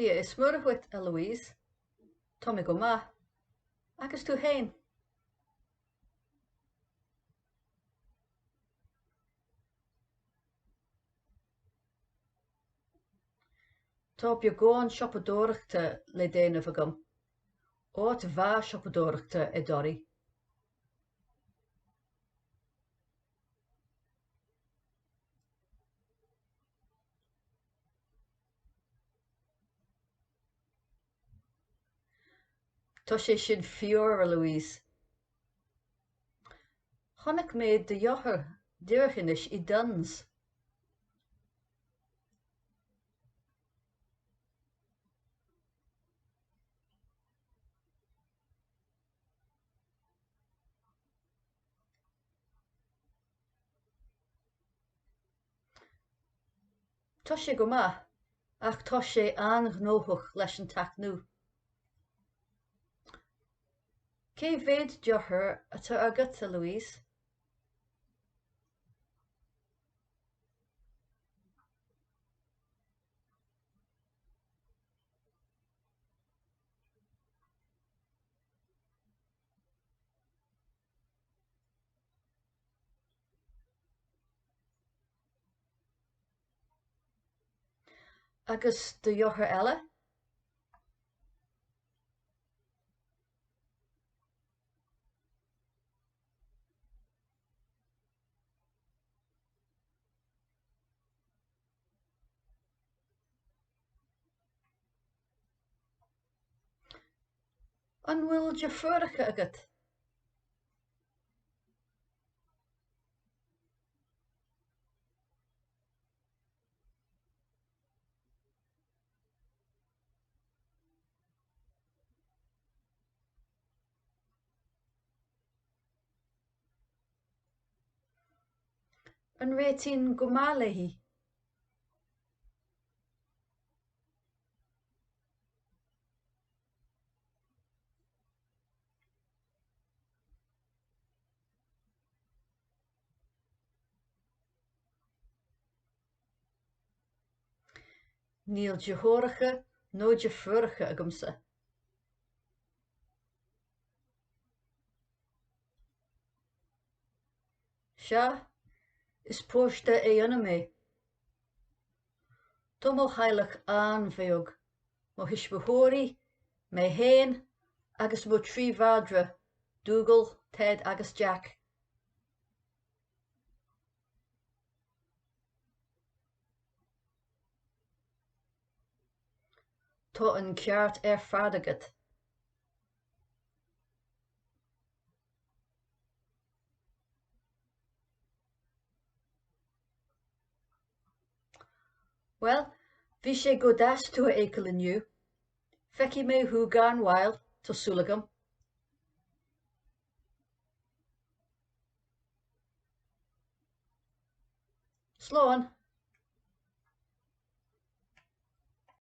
Dia is smurh with Eloise. Tommy go ma. Agus tú hain. Tá beag gáin siopadóireachta le déanamh agam. Áit bha siopadóireachta i dtorí. Tá sé sin fiúr Louise. Chonaic méid de dheothair dúirchinis I duns. Tá sé go maith, ach tá sé an-gnóthach leis an taicnú. Cé bhéad deartháir atá agat Louise? Agus do dheothair eile? An bhfuil de fuaracha agat? An réitín go maith léi. Níl de thóracha nó de fuaracha agamsa. Seo is póiste é dionad mé. Tá mo chaillich an-bheog, mo hispeóirí, mé héin agus mo trí bhadra, Dougal, Ted agus Jack. Tá an ceart ar fad agat. Well, bhí sé go deasú a écail inniu. Feici mé thú gan bhail tásúlagam. Slán.